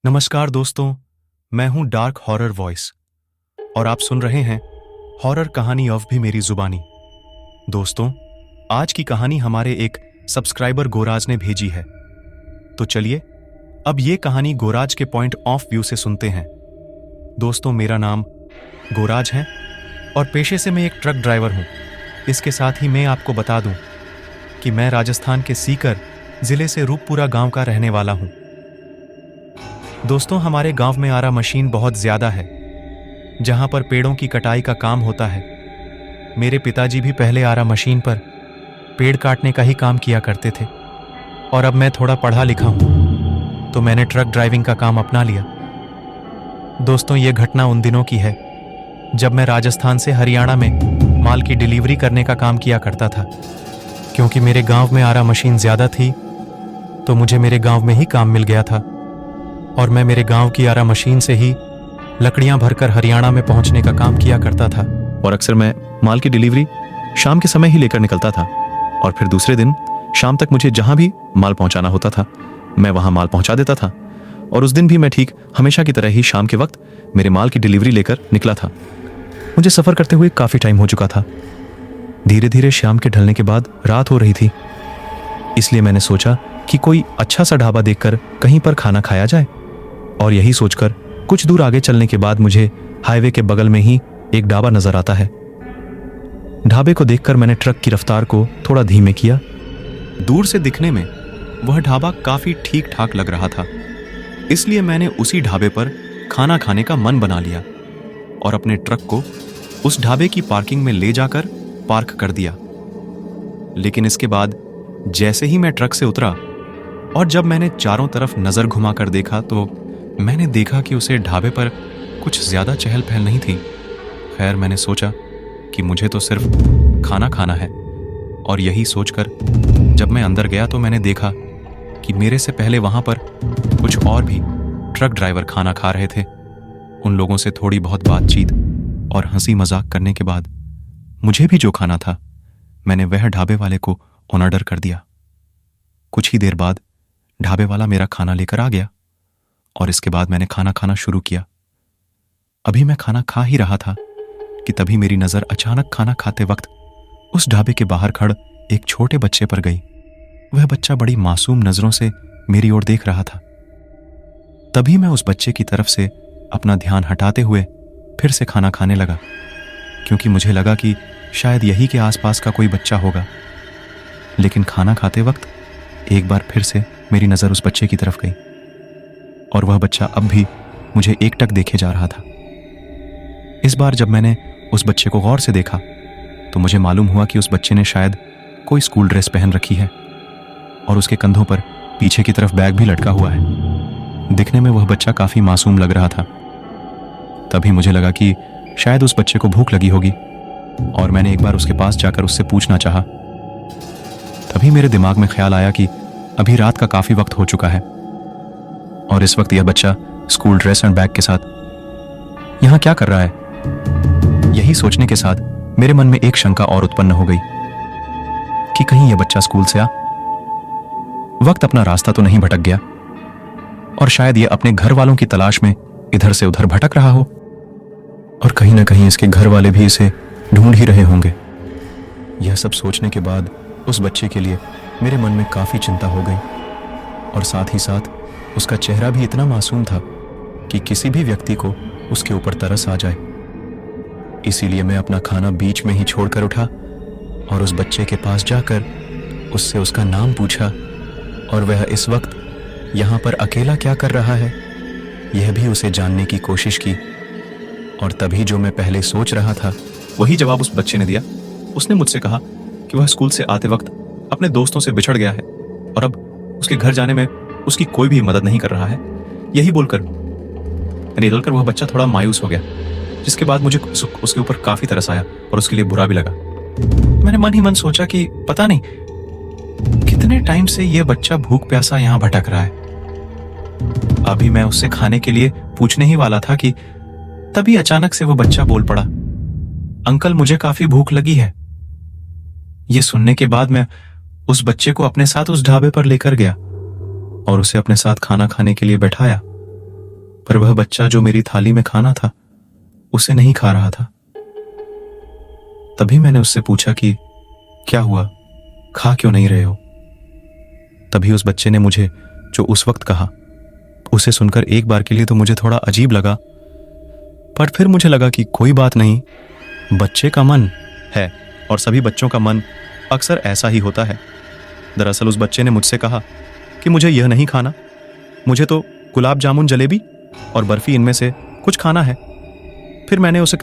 नमस्कार दोस्तों, मैं हूं डार्क हॉरर वॉइस और आप सुन रहे हैं हॉरर कहानी ऑफ भी मेरी जुबानी। दोस्तों, आज की कहानी हमारे एक सब्सक्राइबर गोराज ने भेजी है, तो चलिए अब ये कहानी गोराज के पॉइंट ऑफ व्यू से सुनते हैं। दोस्तों, मेरा नाम गोराज है और पेशे से मैं एक ट्रक ड्राइवर हूं। इसके साथ ही मैं आपको बता दूं कि मैं राजस्थान के सीकर जिले से रूपपुरा गांव का रहने वाला हूं। दोस्तों, हमारे गांव में आरा मशीन बहुत ज्यादा है, जहां पर पेड़ों की कटाई का काम होता है। मेरे पिताजी भी पहले आरा मशीन पर पेड़ काटने का ही काम किया करते थे और अब मैं थोड़ा पढ़ा लिखा हूं, तो मैंने ट्रक ड्राइविंग का काम अपना लिया। दोस्तों, ये घटना उन दिनों की है जब मैं राजस्थान से हरियाणा में माल की डिलीवरी करने का काम किया करता था। क्योंकि मेरे गांव में आरा मशीन ज्यादा थी, तो मुझे मेरे गांव में ही काम मिल गया था और मैं मेरे गांव की आरा मशीन से ही लकड़ियां भरकर हरियाणा में पहुंचने का काम किया करता था। और अक्सर मैं माल की डिलीवरी शाम के समय ही लेकर निकलता था और फिर दूसरे दिन शाम तक मुझे जहां भी माल पहुंचाना होता था मैं वहां माल पहुंचा देता था। और उस दिन भी मैं ठीक हमेशा की तरह ही शाम के वक्त मेरे माल की डिलीवरी लेकर निकला था। मुझे सफर करते हुए काफी टाइम हो चुका था। धीरे धीरे शाम के ढलने के बाद रात हो रही थी, इसलिए मैंने सोचा कि कोई अच्छा सा ढाबा देखकर कहीं पर खाना खाया जाए। और यही सोचकर कुछ दूर आगे चलने के बाद मुझे हाईवे के बगल में ही एक ढाबा नजर आता है। ढाबे को देखकर मैंने ट्रक की रफ्तार को थोड़ा धीमे किया। दूर से दिखने में वह ढाबा काफी ठीक ठाक लग रहा था, इसलिए मैंने उसी ढाबे पर खाना खाने का मन बना लिया और अपने ट्रक को उस ढाबे की पार्किंग में ले जाकर पार्क कर दिया। लेकिन इसके बाद जैसे ही मैं ट्रक से उतरा और जब मैंने चारों तरफ नजर घुमाकर देखा, तो मैंने देखा कि उसे ढाबे पर कुछ ज्यादा चहल पहल नहीं थी। खैर, मैंने सोचा कि मुझे तो सिर्फ खाना खाना है, और यही सोचकर जब मैं अंदर गया तो मैंने देखा कि मेरे से पहले वहां पर कुछ और भी ट्रक ड्राइवर खाना खा रहे थे। उन लोगों से थोड़ी बहुत बातचीत और हंसी मजाक करने के बाद मुझे भी जो खाना था मैंने वह ढाबे वाले को ऑर्डर कर दिया। कुछ ही देर बाद ढाबे वाला मेरा खाना लेकर आ गया और इसके बाद मैंने खाना खाना शुरू किया। अभी मैं खाना खा ही रहा था कि तभी मेरी नजर अचानक खाना खाते वक्त उस ढाबे के बाहर खड़ एक छोटे बच्चे पर गई। वह बच्चा बड़ी मासूम नजरों से मेरी ओर देख रहा था। तभी मैं उस बच्चे की तरफ से अपना ध्यान हटाते हुए फिर से खाना खाने लगा, क्योंकि मुझे लगा कि शायद यही के आसपास का कोई बच्चा होगा। लेकिन खाना खाते वक्त एक बार फिर से मेरी नजर उस बच्चे की तरफ गई और वह बच्चा अब भी मुझे एकटक देखे जा रहा था। इस बार जब मैंने उस बच्चे को गौर से देखा तो मुझे मालूम हुआ कि उस बच्चे ने शायद कोई स्कूल ड्रेस पहन रखी है और उसके कंधों पर पीछे की तरफ बैग भी लटका हुआ है। दिखने में वह बच्चा काफी मासूम लग रहा था। तभी मुझे लगा कि शायद उस बच्चे को भूख लगी होगी और मैंने एक बार उसके पास जाकर उससे पूछना चाहा। तभी मेरे दिमाग में ख्याल आया कि अभी रात का काफी वक्त हो चुका है और इस वक्त यह बच्चा स्कूल ड्रेस एंड बैग के साथ यहां क्या कर रहा है। यही सोचने के साथ मेरे मन में एक शंका और उत्पन्न हो गई कि कहीं यह बच्चा स्कूल से वक्त अपना रास्ता तो नहीं भटक गया और शायद यह अपने घर वालों की तलाश में इधर से उधर भटक रहा हो और कहीं ना कहीं इसके घर वाले भी इसे ढूंढ ही रहे होंगे। यह सब सोचने के बाद उस बच्चे के लिए मेरे मन में काफी चिंता हो गई और साथ ही साथ उसका चेहरा भी इतना मासूम था कि किसी भी व्यक्ति को उसके ऊपर तरस आ जाए। इसीलिए मैं अपना खाना बीच में ही छोड़कर उठा और उस बच्चे के पास जाकर उससे उसका नाम पूछा और वह इस वक्त यहाँ पर अकेला क्या कर रहा है यह भी उसे जानने की कोशिश की। और तभी जो मैं पहले सोच रहा था वही जवाब उस बच्चे ने दिया। उसने मुझसे कहा कि वह स्कूल से आते वक्त अपने दोस्तों से बिछड़ गया है और अब उसके घर जाने में उसकी कोई भी मदद नहीं कर रहा है। यही बोलकर निकलकर वह बच्चा थोड़ा मायूस हो गया, जिसके बाद मुझे उसके ऊपर काफी तरस आया और उसके लिए बुरा भी लगा। मैंने मन ही मन सोचा कि पता नहीं कितने टाइम से यह बच्चा भूख प्यासा यहाँ भटक रहा है। अभी मैं उससे खाने के लिए पूछने ही वाला था कि तभी अचानक से वो बच्चा बोल पड़ा, अंकल मुझे काफी भूख लगी है। ये सुनने के बाद मैं उस बच्चे को अपने साथ उस ढाबे पर लेकर गया और उसे अपने साथ खाना खाने के लिए बैठाया। पर वह बच्चा जो मेरी थाली में खाना था उसे नहीं खा रहा था। तभी मैंने उससे पूछा कि क्या हुआ, खा क्यों नहीं रहे हो? तभी उस बच्चे ने मुझे जो उस वक्त कहा उसे सुनकर एक बार के लिए तो मुझे थोड़ा अजीब लगा, पर फिर मुझे लगा कि कोई बात नहीं, बच्चे का मन है और सभी बच्चों का मन अक्सर ऐसा ही होता है। दरअसल उस बच्चे ने मुझसे कहा कि मुझे यह नहीं खाना, मुझे तो गुलाब जामुन, जलेबी और बर्फी इनमें से कुछ खाना है। फिर मैंने उसे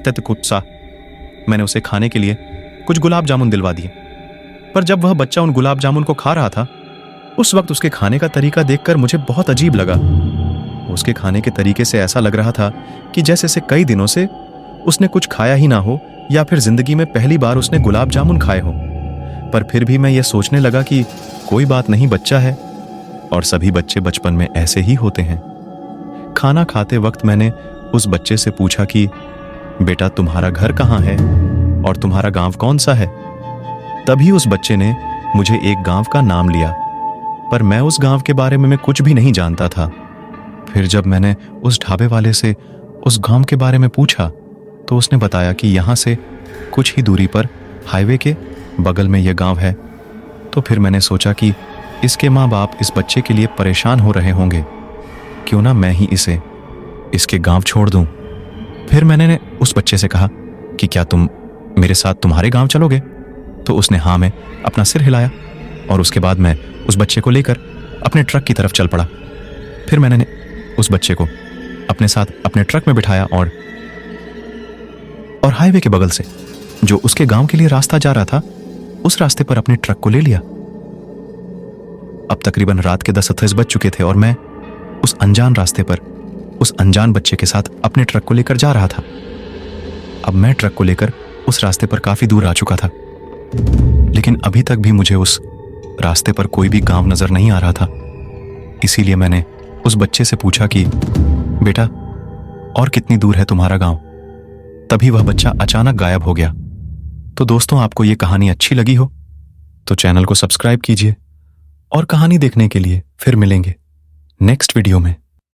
मैंने उसे खाने के लिए कुछ गुलाब जामुन दिलवा दिए। पर जब वह बच्चा उन गुलाब जामुन को खा रहा था उस वक्त उसके खाने का तरीका देखकर मुझे बहुत अजीब लगा। उसके खाने के तरीके से ऐसा लग रहा था कि जैसे से कई दिनों से उसने कुछ खाया ही ना हो या फिर जिंदगी में पहली बार उसने गुलाब जामुन खाए हो। पर फिर भी मैं ये सोचने लगा कि कोई बात नहीं, बच्चा है और सभी बच्चे बचपन में ऐसे ही होते हैं। खाना खाते वक्त मैंने उस बच्चे से पूछा कि बेटा तुम्हारा घर कहाँ है और तुम्हारा गांव कौन सा है? तभी उस बच्चे ने मुझे एक गांव का नाम लिया, पर मैं उस गांव के बारे में मैं कुछ भी नहीं जानता था। फिर जब मैंने उस ढाबे वाले से उस गांव के बारे में पूछा तो उसने बताया कि यहाँ से कुछ ही दूरी पर हाईवे के बगल में यह गांव है। तो फिर मैंने सोचा कि इसके माँ बाप इस बच्चे के लिए परेशान हो रहे होंगे, क्यों ना मैं ही इसे इसके गांव छोड़ दूं। फिर मैंने उस बच्चे से कहा कि क्या तुम मेरे साथ तुम्हारे गांव चलोगे? तो उसने हाँ में अपना सिर हिलाया और उसके बाद मैं उस बच्चे को लेकर अपने ट्रक की तरफ चल पड़ा। फिर मैंने उस बच्चे को अपने साथ अपने ट्रक में बिठाया और हाईवे के बगल से जो उसके गांव के लिए रास्ता जा रहा था उस रास्ते पर अपने ट्रक को ले लिया। अब तकरीबन रात के 10:38 बज चुके थे और मैं उस अनजान रास्ते पर उस अनजान बच्चे के साथ अपने ट्रक को लेकर जा रहा था। अब मैं ट्रक को लेकर उस रास्ते पर काफी दूर आ चुका था, लेकिन अभी तक भी मुझे उस रास्ते पर कोई भी गांव नजर नहीं आ रहा था। इसीलिए मैंने उस बच्चे से पूछा कि बेटा और कितनी दूर है तुम्हारा गांव? तभी वह बच्चा अचानक गायब हो गया। तो दोस्तों, आपको ये कहानी अच्छी लगी हो तो चैनल को सब्सक्राइब कीजिए और कहानी देखने के लिए फिर मिलेंगे नेक्स्ट वीडियो में।